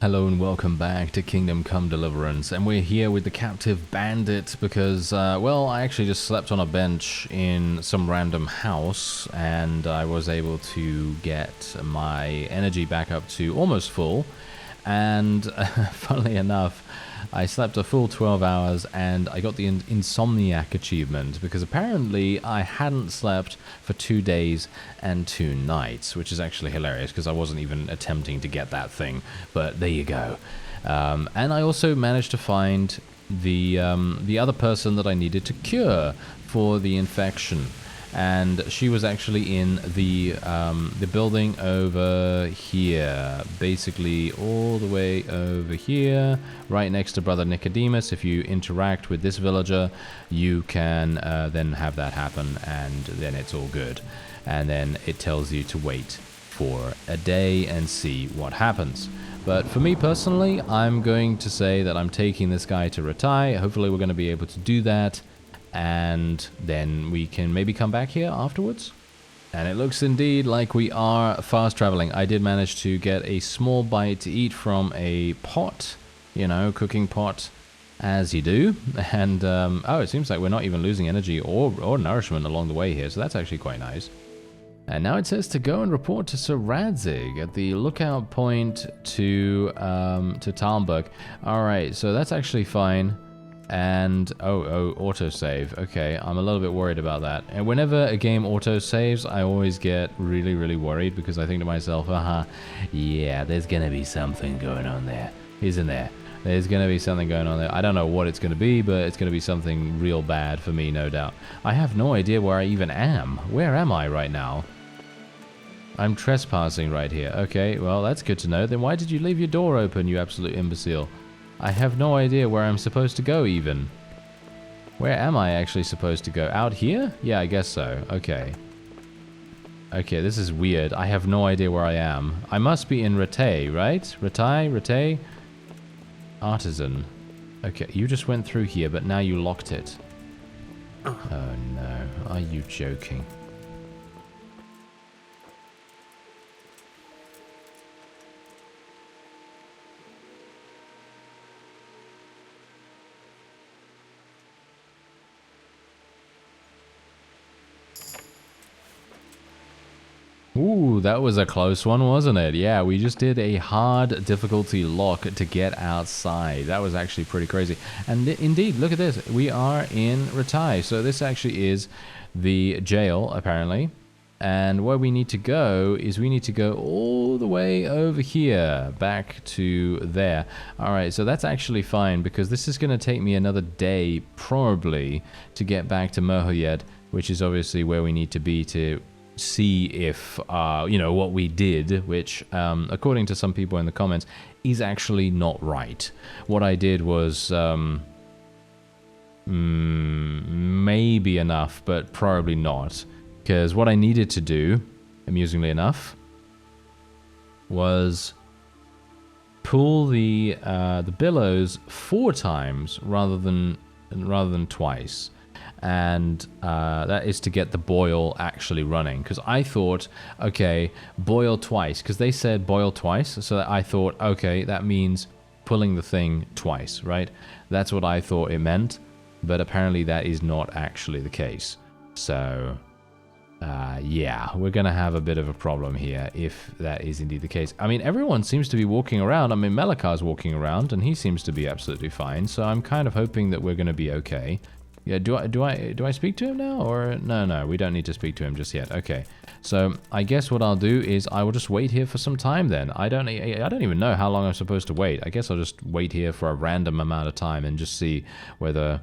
Hello and welcome back to Kingdom Come Deliverance, and we're here with the captive bandit because, well, I actually just slept on a bench in some random house and I was able to get my energy back up to almost full, and funnily enough, I slept a full 12 hours and I got the Insomniac achievement because apparently I hadn't slept for 2 days and 2 nights, which is actually hilarious because I wasn't even attempting to get that thing, but there you go. And I also managed to find the other person that I needed to cure for the infection. And she was actually in the building over here, basically all the way over here, right next to Brother Nicodemus. If you interact with this villager, you can then have that happen, and then it's all good. And then it tells you to wait for a day and see what happens. But for me personally, I'm going to say that I'm taking this guy to retire. Hopefully we're going to be able to do that. And then we can maybe come back here afterwards. And it looks indeed like we are fast traveling. I did manage to get a small bite to eat from a pot, you know, cooking pot, as you do. And, oh, it seems like we're not even losing energy or nourishment along the way here, so that's actually quite nice. And now it says to go and report to Sir Radzig at the lookout point to Talmberg. Alright, so that's actually fine. And oh, autosave. Okay, I'm a little bit worried about that. And whenever a game autosaves, I always get really worried because I think to myself, yeah, there's gonna be something going on there. Isn't there? There's gonna be something going on there. I don't know what it's gonna be, but it's gonna be something real bad for me, no doubt. I have no idea where I even am. Where am I right now? I'm trespassing right here. Okay, well, that's good to know. Then why did you leave your door open, you absolute imbecile? I have no idea where I'm supposed to go, even. Where am I actually supposed to go? Out here? Yeah, I guess so. Okay. Okay, this is weird. I have no idea where I am. I must be in Rete, right? Rete? Artisan. Okay, you just went through here, but now you locked it. Oh no. Are you joking? Ooh, that was a close one, wasn't it? Yeah, we just did a hard difficulty lock to get outside. That was actually pretty crazy. And indeed, look at this. We are in Reti. So this actually is the jail, apparently. And where we need to go is we need to go all the way over here, back to there. All right, so that's actually fine because this is going to take me another day, probably, to get back to Mohoyed, which is obviously where we need to be to see if, you know, what we did, which, according to some people in the comments, is actually not right. What I did was, maybe enough, but probably not. Because what I needed to do, amusingly enough, was pull the billows 4 times rather than twice. And that is to get the boil actually running, because I thought, okay, boil twice, because they said boil twice, so I thought, okay, that means pulling the thing twice, right? That's what I thought it meant, but apparently that is not actually the case. So yeah, we're gonna have a bit of a problem here if that is indeed the case. I mean, everyone seems to be walking around. I mean, Melikar's walking around and he seems to be absolutely fine, so I'm kind of hoping that we're gonna be okay. Yeah, do I speak to him now, or no, we don't need to speak to him just yet. Okay, so I guess what I'll do is I will just wait here for some time. Then I don't even know how long I'm supposed to wait. I guess I'll just wait here for a random amount of time and just see whether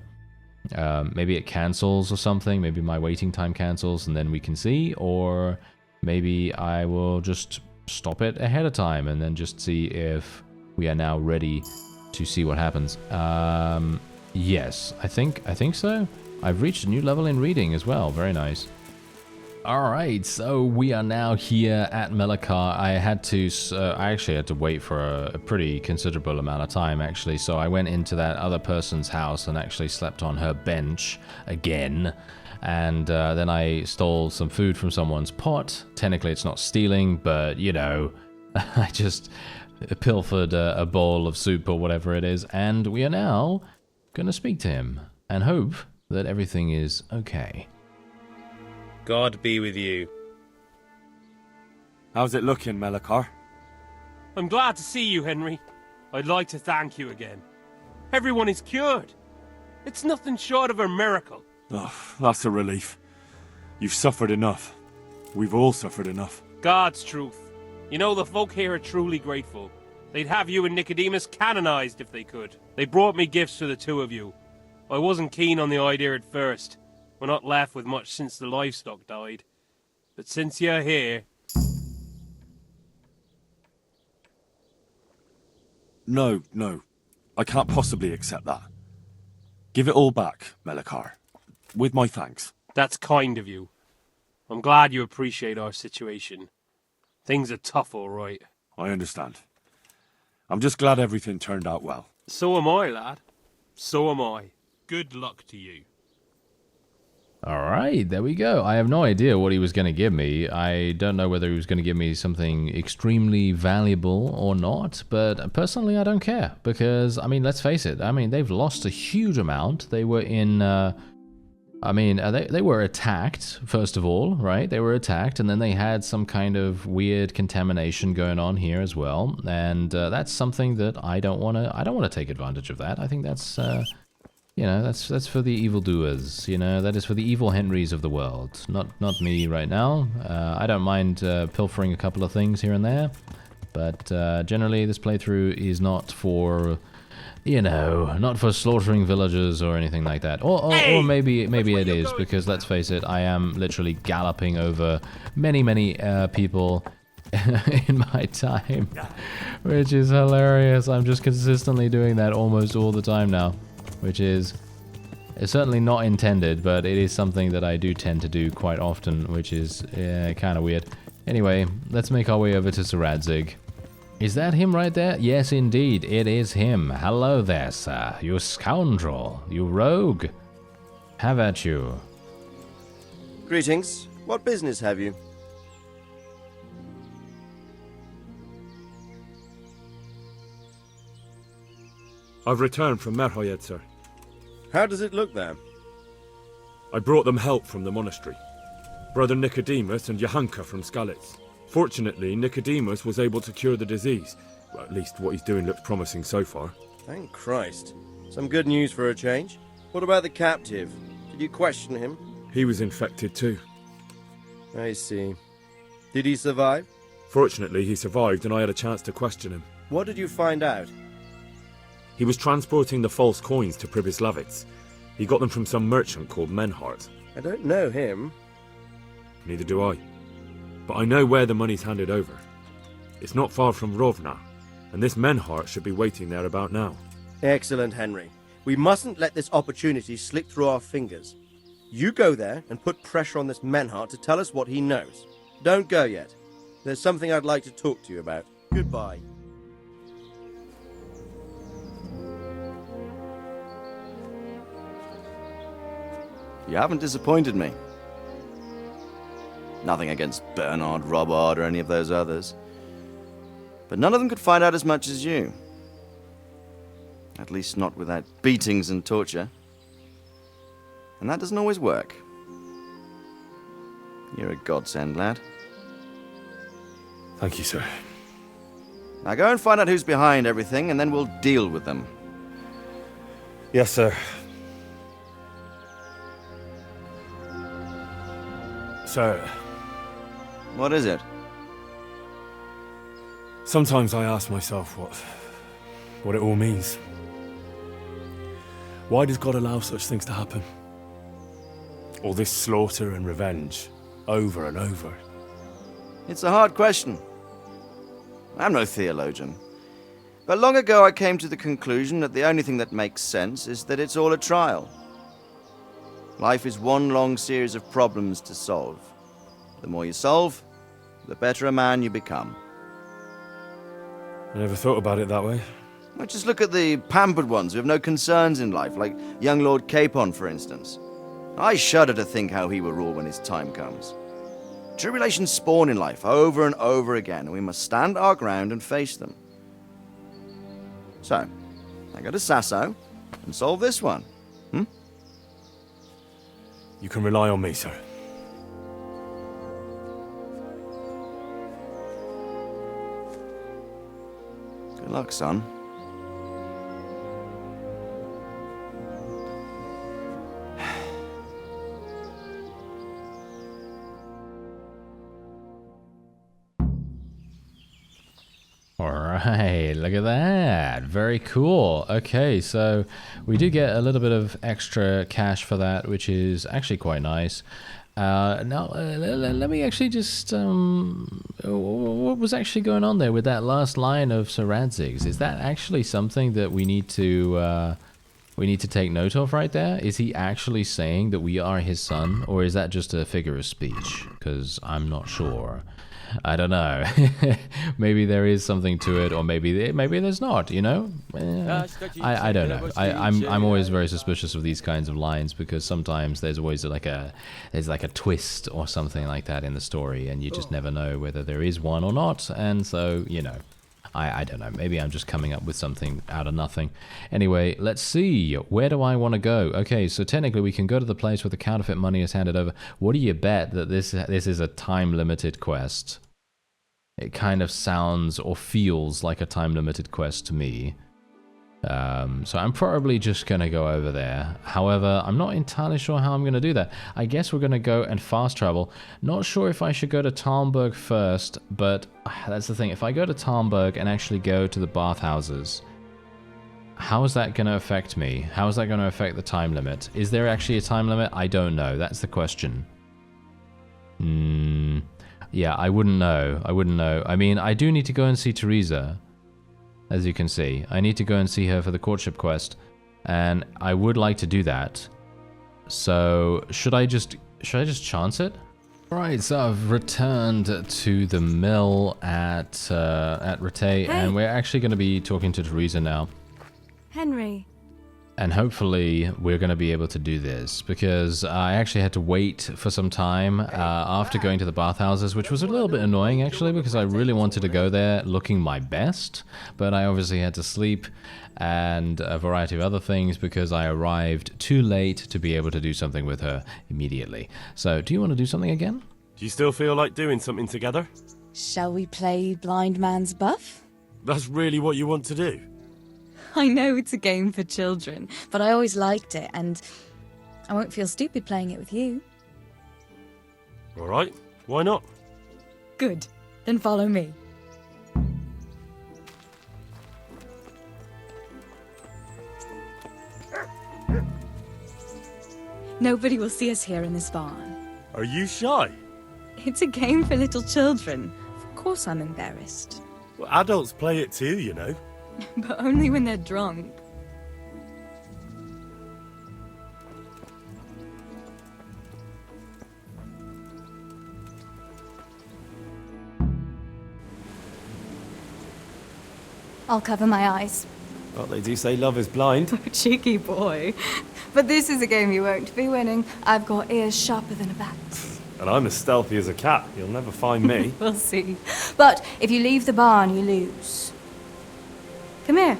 maybe it cancels or something. Maybe my waiting time cancels and then we can see, or maybe I will just stop it ahead of time and then just see if we are now ready to see what happens. Yes, I think so. I've reached a new level in reading as well. Very nice. Alright, so we are now here at Melikar. I actually had to wait for a pretty considerable amount of time, actually. So I went into that other person's house and actually slept on her bench again. And then I stole some food from someone's pot. Technically, it's not stealing, but, you know, I just pilfered a bowl of soup or whatever it is, and we are now going to speak to him and hope that everything is okay. God be with you. How's it looking, Melikar? I'm glad to see you, Henry. I'd like to thank you again. Everyone is cured. It's nothing short of a miracle. Oh, that's a relief. You've suffered enough. We've all suffered enough. God's truth. You know, the folk here are truly grateful. They'd have you and Nicodemus canonized if they could. They brought me gifts for the two of you. I wasn't keen on the idea at first. We're not left with much since the livestock died. But since you're here... No. I can't possibly accept that. Give it all back, Melikar. With my thanks. That's kind of you. I'm glad you appreciate our situation. Things are tough, all right. I understand. I'm just glad everything turned out well. So am I, lad. So am I. Good luck to you. Alright, there we go. I have no idea what he was going to give me. I don't know whether he was going to give me something extremely valuable or not, but personally I don't care, because, I mean, let's face it, I mean, they've lost a huge amount. They were in, they were attacked, first of all, right? They were attacked, and then they had some kind of weird contamination going on here as well, and that's something that I don't want to take advantage of that. I think that's... you know, that's for the evildoers, you know, that is for the evil Henrys of the world, not me right now. I don't mind pilfering a couple of things here and there, but generally this playthrough is not for, you know, not for slaughtering villagers or anything like that. Or maybe it is, because let's face it, I am literally galloping over many people in my time, which is hilarious. I'm just consistently doing that almost all the time now. Which is certainly not intended, but it is something that I do tend to do quite often, which is kind of weird. Anyway, let's make our way over to Sir Radzig. Is that him right there? Yes, indeed, it is him. Hello there, sir. You scoundrel. You rogue. Have at you. Greetings. What business have you? I've returned from Merhoyed, sir. How does it look there? I brought them help from the monastery. Brother Nicodemus and Johanka from Skalitz. Fortunately, Nicodemus was able to cure the disease. Well, at least what he's doing looks promising so far. Thank Christ. Some good news for a change. What about the captive? Did you question him? He was infected too. I see. Did he survive? Fortunately, he survived and I had a chance to question him. What did you find out? He was transporting the false coins to Pribyslavitz. He got them from some merchant called Menhart. I don't know him. Neither do I. But I know where the money's handed over. It's not far from Rovna, and this Menhart should be waiting there about now. Excellent, Henry. We mustn't let this opportunity slip through our fingers. You go there and put pressure on this Menhart to tell us what he knows. Don't go yet. There's something I'd like to talk to you about. Goodbye. You haven't disappointed me. Nothing against Bernard, Robert, or any of those others. But none of them could find out as much as you. At least not without beatings and torture. And that doesn't always work. You're a godsend, lad. Thank you, sir. Now go and find out who's behind everything, and then we'll deal with them. Yes, sir. Sir, What is it? sometimes I ask myself what it all means. Why does God allow such things to happen? All this slaughter and revenge, over and over. It's a hard question. I'm no theologian. But long ago I came to the conclusion that the only thing that makes sense is that it's all a trial. Life is one long series of problems to solve. The more you solve, the better a man you become. I never thought about it that way. Well, just look at the pampered ones who have no concerns in life, like young Lord Capon, for instance. I shudder to think how he will rule when his time comes. Tribulations spawn in life over and over again, and we must stand our ground and face them. So, I go to Sasso and solve this one. You can rely on me, sir. Good luck, son. Alright, look at that. Very cool. Okay, so we do get a little bit of extra cash for that, which is actually quite nice. Now, let me actually just... what was actually going on there with that last line of Sir Radzig's? Is that actually something that we need to take note of right there? Is he actually saying that we are his son, or is that just a figure of speech? Because I'm not sure. I don't know. Maybe there is something to it, or maybe there's not. You know, I don't know. I'm always very suspicious of these kinds of lines because sometimes there's always like a twist or something like that in the story, and you just never know whether there is one or not. And so you know, I don't know. Maybe I'm just coming up with something out of nothing. Anyway, let's see. Where do I want to go? Okay, so technically we can go to the place where the counterfeit money is handed over. What do you bet that this is a time-limited quest? It kind of sounds or feels like a time-limited quest to me. So I'm probably just going to go over there. However, I'm not entirely sure how I'm going to do that. I guess we're going to go and fast travel. Not sure if I should go to Talmberg first, but that's the thing. If I go to Talmberg and actually go to the bathhouses, how is that going to affect me? How is that going to affect the time limit? Is there actually a time limit? I don't know. That's the question. Yeah, I wouldn't know. I mean, I do need to go and see Teresa. As you can see, I need to go and see her for the courtship quest, and I would like to do that. So should I just chance it? Right, so I've returned to the mill at Rete, and we're actually going to be talking to Teresa now. Henry. And hopefully we're going to be able to do this, because I actually had to wait for some time after going to the bathhouses, which was a little bit annoying actually, because I really wanted to go there looking my best, but I obviously had to sleep and a variety of other things because I arrived too late to be able to do something with her immediately. So, do you want to do something again? Do you still feel like doing something together? Shall we play Blind Man's Buff? That's really what you want to do? I know it's a game for children, but I always liked it, and I won't feel stupid playing it with you. All right, why not? Good. Then follow me. Nobody will see us here in this barn. Are you shy? It's a game for little children. Of course I'm embarrassed. Well, adults play it too, you know. But only when they're drunk. I'll cover my eyes. Well, they do say love is blind. Cheeky boy. But this is a game you won't be winning. I've got ears sharper than a bat. And I'm as stealthy as a cat. You'll never find me. We'll see. But if you leave the barn, you lose. Come here.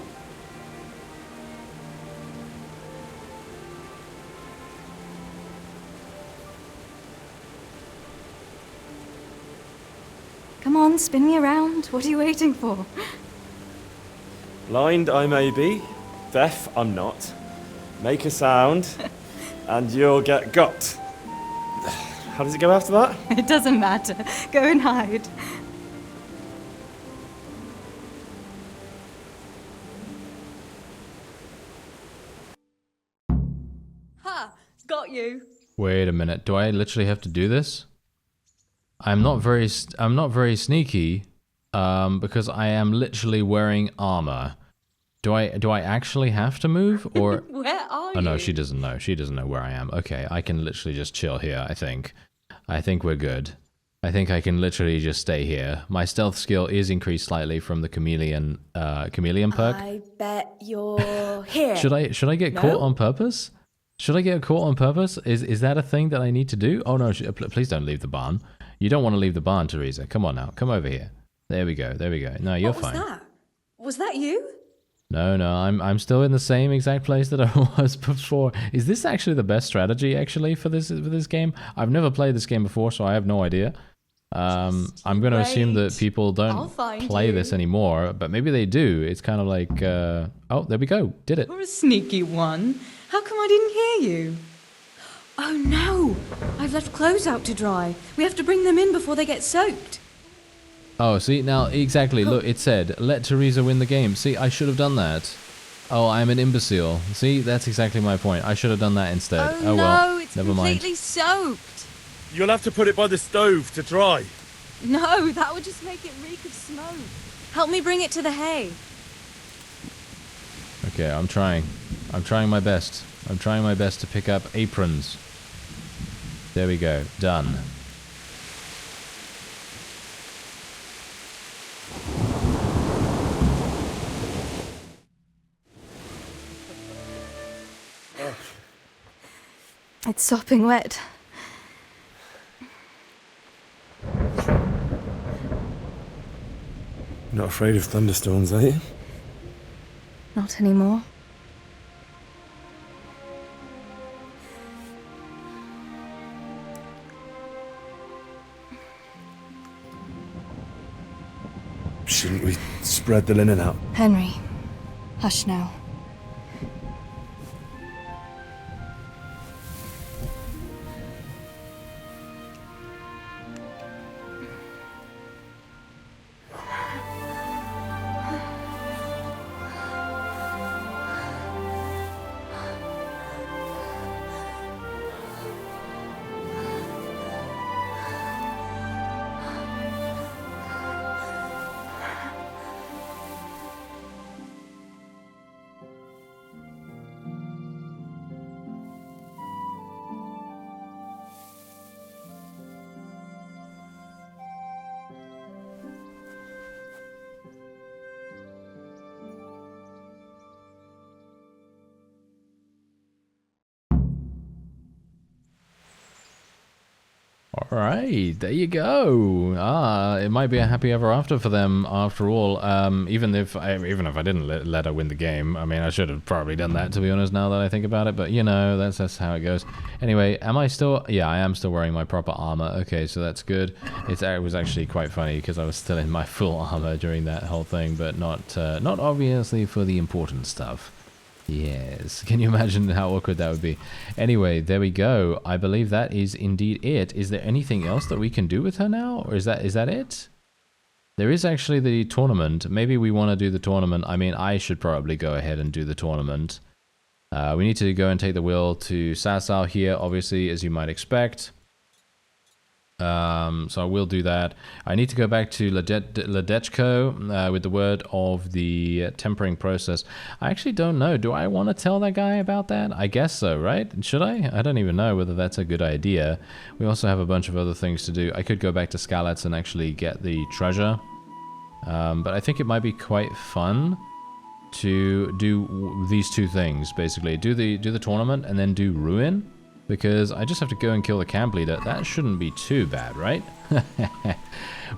Come on, spin me around. What are you waiting for? Blind I may be, deaf I'm not. Make a sound, and you'll get got. How does it go after that? It doesn't matter. Go and hide. Ha! Got you. Wait a minute. Do I literally have to do this? I'm not very sneaky, because I am literally wearing armor. Do I actually have to move, or? Where are you? Oh no, she doesn't know. She doesn't know where I am. Okay, I can literally just chill here. I think we're good. I think I can literally just stay here. My stealth skill is increased slightly from the chameleon perk. I bet you're here. Should I get caught on purpose? Should I get caught on purpose? Is that a thing that I need to do? Oh no! Please don't leave the barn. You don't want to leave the barn, Teresa. Come on now. Come over here. There we go. There we go. No, you're fine. What was that? Was that you? No, I'm still in the same exact place that I was before. Is this actually the best strategy actually for this game? I've never played this game before, so I have no idea. I'm going to assume that people don't play this anymore, but maybe they do. It's kind of like, oh, there we go. Did it. You're a sneaky one. How come I didn't hear you? Oh no! I've left clothes out to dry. We have to bring them in before they get soaked. Oh, see, now, exactly, look, it said, let Teresa win the game. See, I should have done that. Oh, I'm an imbecile. See, that's exactly my point. I should have done that instead. Oh, well, it's never mind. completely soaked. You'll have to put it by the stove to dry. No, that would just make it reek of smoke. Help me bring it to the hay. Okay, I'm trying. I'm trying my best. I'm trying my best to pick up aprons. There we go. Done. It's sopping wet. Not afraid of thunderstorms, are you? Not anymore. Shouldn't we spread the linen out? Henry, hush now. Alright, there you go. It might be a happy ever after for them after all. Even if I didn't let her win the game. I mean, I should have probably done that, to be honest, now that I think about it. But, you know, that's how it goes. Anyway, am I still... Yeah, I am still wearing my proper armor. Okay, so that's good. It was actually quite funny because I was still in my full armor during that whole thing, but not obviously for the important stuff. Yes, can you imagine how awkward that would be? Anyway, there we go. I believe that is indeed it. Is there anything else that we can do with her now? Or is that it? There is actually the tournament. Maybe we want to do the tournament. I mean, I should probably go ahead and do the tournament. We need to go and take the wheel to Sasau here, obviously, as you might expect. So I will do that. I need to go back to Ledechko with the word of the tempering process. I actually don't know. Do I want to tell that guy about that? I guess so, right? Should I? I don't even know whether that's a good idea. We also have a bunch of other things to do. I could go back to Skalitz and actually get the treasure. But I think it might be quite fun to do these two things, basically. Do the tournament and then do Ruin. Because I just have to go and kill the camp leader. That shouldn't be too bad, right?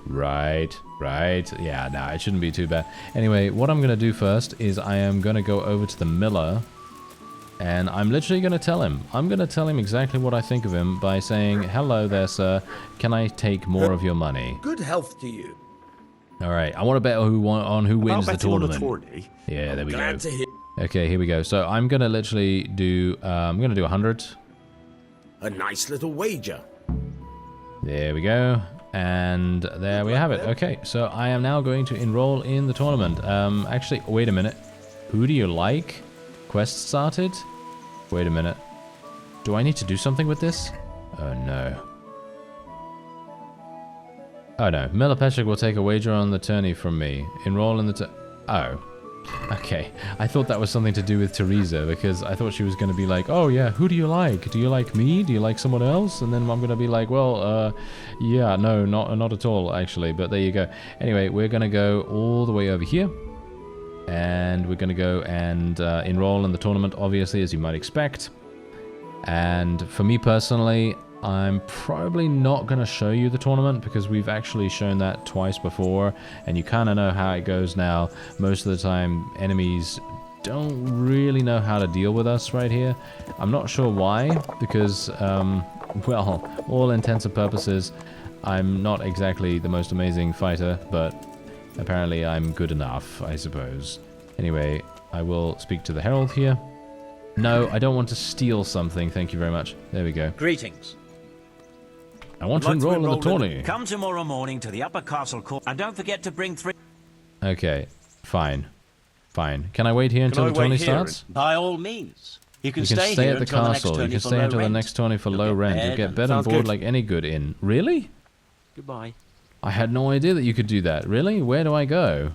Right. Yeah, no, it shouldn't be too bad. Anyway, what I'm going to do first is I am going to go over to the miller. And I'm literally going to tell him. I'm going to tell him exactly what I think of him by saying, hello there, sir. Can I take more of your money? Good health to you. Alright, I want to bet on who wins the tournament. Tourney. Yeah, there we go. Glad to hear. Okay, here we go. So I'm going to literally do... I'm going to do 100. A nice little wager. There we go. And there we have it. Okay, so I am now going to enroll in the tournament. Actually, wait a minute. Who do you like? Quest started? Wait a minute. Do I need to do something with this? Oh, no. Oh, no. Miller Petrick will take a wager on the tourney from me. Enroll in the... Oh. Okay, I thought that was something to do with Teresa, because I thought she was going to be like, oh yeah, who do you like? Do you like me? Do you like someone else? And then I'm going to be like, well, yeah, no, not at all, actually, but there you go. Anyway, we're going to go all the way over here, and we're going to go and enroll in the tournament, obviously, as you might expect. And for me personally, I'm probably not going to show you the tournament because we've actually shown that twice before, and you kind of know how it goes now. Most of the time, enemies don't really know how to deal with us right here. I'm not sure why, because, well, all intents and purposes, I'm not exactly the most amazing fighter, but apparently I'm good enough, I suppose. Anyway, I will speak to the Herald here. No, I don't want to steal something, thank you very much. There we go. Greetings. I want to enroll in the tourney. Come tomorrow morning to the upper castle court, and don't forget to bring 3... Okay, fine. Fine. Can I wait here until the tourney starts? By all means. You can stay here at the until castle. You can stay until the next tourney for low rent. You'll get bed and board like any good inn. Really? Goodbye. I had no idea that you could do that. Really? Where do I go?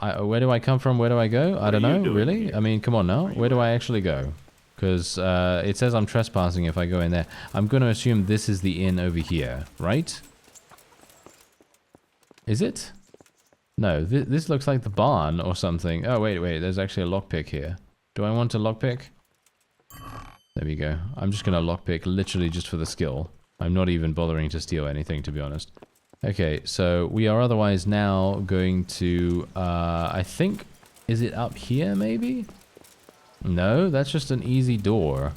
Where do I come from? Where do I go? I don't know. Really? I mean, come on now. Where do I actually go? Because it says I'm trespassing if I go in there. I'm going to assume this is the inn over here, right? Is it? No, this looks like the barn or something. Oh, wait. There's actually a lockpick here. Do I want to lockpick? There we go. I'm just going to lockpick literally just for the skill. I'm not even bothering to steal anything, to be honest. Okay, so we are otherwise now going to, I think, is it up here maybe? No, that's just an easy door.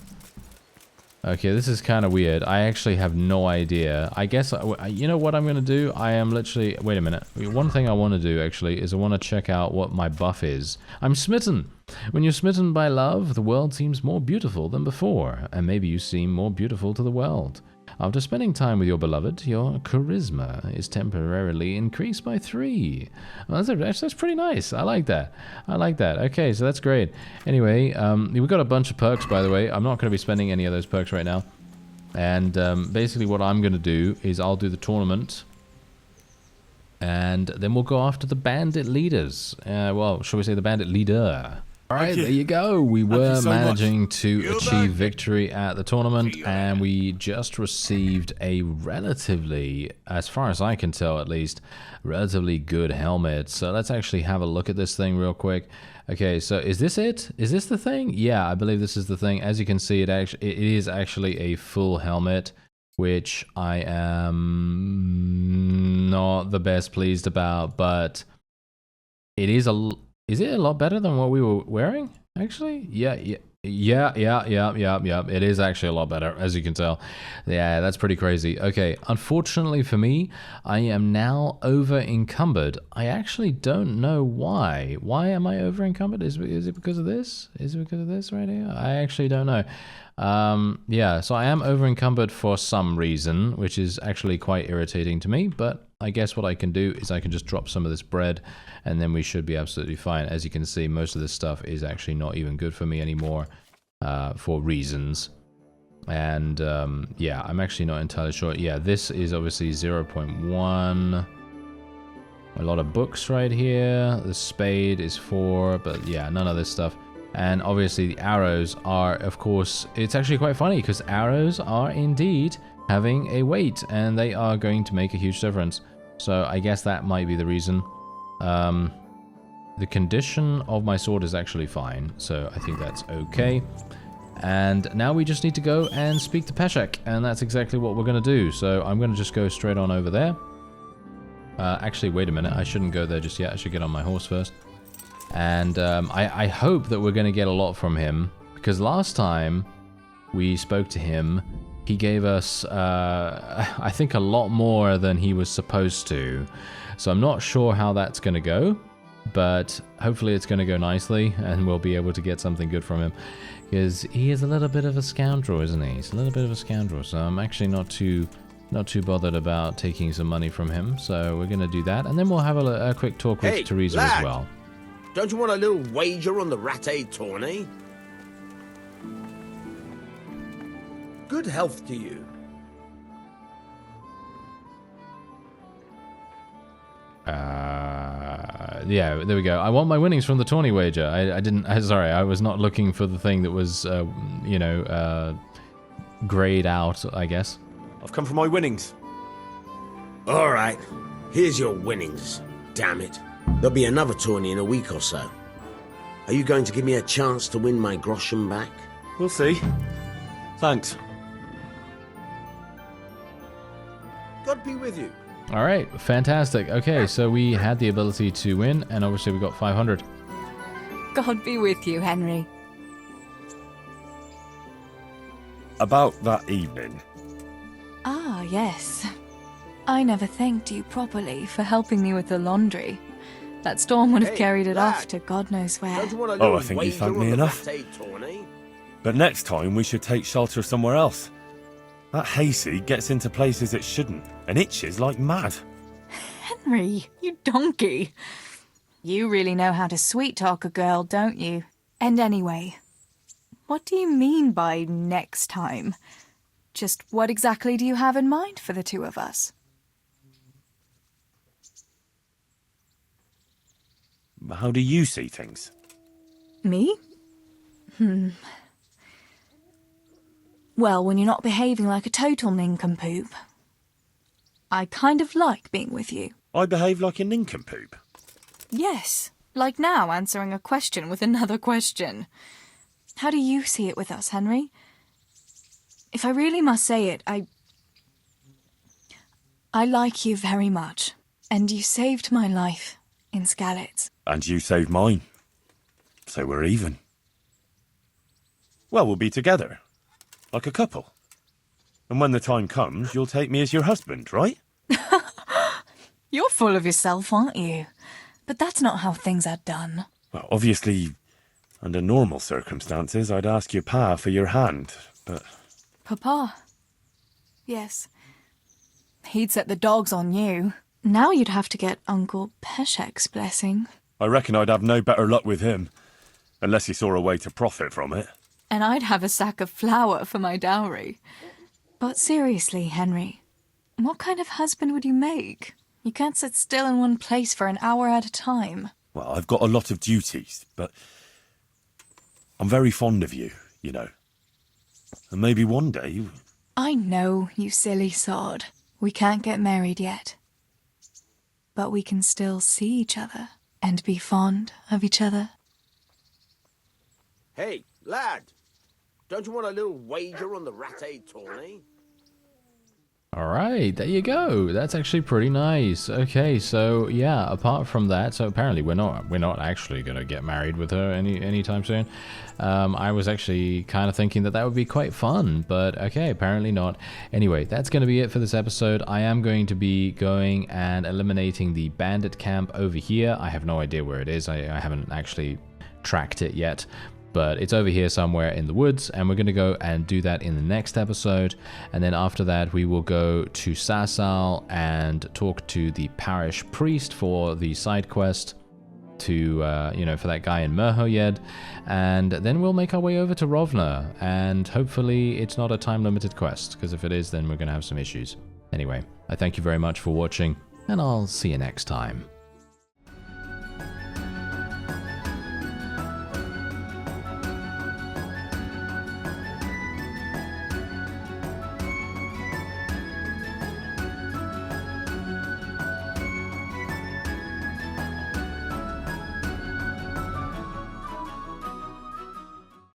Okay, this is kind of weird. I actually have no idea. I guess, you know what I'm going to do? I am literally, wait a minute. One thing I want to do actually is I want to check out what my buff is. I'm smitten. When you're smitten by love, the world seems more beautiful than before, and maybe you seem more beautiful to the world. After spending time with your beloved, your charisma is temporarily increased by 3. Well, that's pretty nice. I like that. I like that. Okay, so that's great. Anyway, we've got a bunch of perks, by the way. I'm not going to be spending any of those perks right now. And basically what I'm going to do is I'll do the tournament. And then we'll go after the bandit leaders. Well, shall we say the bandit leader? Alright, there you go. We were managing to achieve victory at the tournament, and we just received a relatively, as far as I can tell at least, relatively good helmet. So let's actually have a look at this thing real quick. Okay, so is this it? Is this the thing? Yeah, I believe this is the thing. As you can see, it is actually a full helmet, which I am not the best pleased about, but it is Is it a lot better than what we were wearing, actually? Yeah. It is actually a lot better, as you can tell. Yeah, that's pretty crazy. Okay, unfortunately for me, I am now over-encumbered. I actually don't know why. Why am I over-encumbered? Is it because of this? Is it because of this right here? I actually don't know. Yeah, so I am over-encumbered for some reason, which is actually quite irritating to me, but I guess what I can do is I can just drop some of this bread, and then we should be absolutely fine. As you can see, most of this stuff is actually not even good for me anymore, for reasons. And, yeah, I'm actually not entirely sure. Yeah, this is obviously 0.1. A lot of books right here. The spade is 4, but yeah, none of this stuff. And obviously the arrows are, of course, it's actually quite funny because arrows are indeed having a weight, and they are going to make a huge difference. So I guess that might be the reason. The condition of my sword is actually fine, so I think that's okay. And now we just need to go and speak to Peshek, and that's exactly what we're going to do. So I'm going to just go straight on over there. Actually, wait a minute, I shouldn't go there just yet. I should get on my horse first. And I hope that we're going to get a lot from him, because last time we spoke to him, he gave us, I think, a lot more than he was supposed to. So I'm not sure how that's going to go, but hopefully it's going to go nicely, and we'll be able to get something good from him. Because he is a little bit of a scoundrel, isn't he? He's a little bit of a scoundrel, so I'm actually not too bothered about taking some money from him. So we're going to do that, and then we'll have a quick talk with Teresa lad. as well. Don't you want a little wager on the Ratte tourney? Good health to you. Yeah, there we go. I want my winnings from the tourney wager. Sorry, I was not looking for the thing that was, you know, grayed out, I guess. I've come for my winnings. All right, here's your winnings. Damn it. There'll be another tourney in a week or so. Are you going to give me a chance to win my groschen back? We'll see. Thanks. God be with you. All right, fantastic. Okay, so we had the ability to win, and obviously we got 500. God be with you, Henry. About that evening. Ah, yes. I never thanked you properly for helping me with the laundry. That storm would have Hey, carried it lad. off to God knows where. Don't you want a Oh, little I think you wager thanked me on the enough. latte tourney? But next time we should take shelter somewhere else. That hayseed gets into places it shouldn't and itches like mad. Henry, you donkey. You really know how to sweet-talk a girl, don't you? And anyway, what do you mean by next time? Just what exactly do you have in mind for the two of us? How do you see things? Me? Well, when you're not behaving like a total nincompoop. I kind of like being with you. I behave like a nincompoop. Yes, like now answering a question with another question. How do you see it with us, Henry? If I really must say it, I like you very much, and you saved my life in Skalitz. And you saved mine. So we're even. Well, we'll be together. Like a couple. And when the time comes, you'll take me as your husband, right? You're full of yourself, aren't you? But that's not how things are done. Well, obviously, under normal circumstances, I'd ask your pa for your hand, but... Papa? Yes. He'd set the dogs on you. Now you'd have to get Uncle Peshek's blessing. I reckon I'd have no better luck with him. Unless he saw a way to profit from it. And I'd have a sack of flour for my dowry. But seriously, Henry, what kind of husband would you make? You can't sit still in one place for an hour at a time. Well, I've got a lot of duties, but... I'm very fond of you, you know. And maybe one day... I know, you silly sod. We can't get married yet. But we can still see each other and be fond of each other. Hey, lad. Don't you want a little wager on the latte tourney? All right, there you go. That's actually pretty nice. Okay, so yeah, apart from that, so apparently we're not actually gonna get married with her anytime soon. I was actually kind of thinking that would be quite fun, but okay, apparently not. Anyway, that's gonna be it for this episode. I am going to be going and eliminating the bandit camp over here. I have no idea where it is. I haven't actually tracked it yet. But it's over here somewhere in the woods, and we're going to go and do that in the next episode. And then after that, we will go to Sasal and talk to the parish priest for the side quest to, for that guy in Merhoyed. And then we'll make our way over to Rovna, and hopefully it's not a time-limited quest, because if it is, then we're going to have some issues. Anyway, I thank you very much for watching, and I'll see you next time.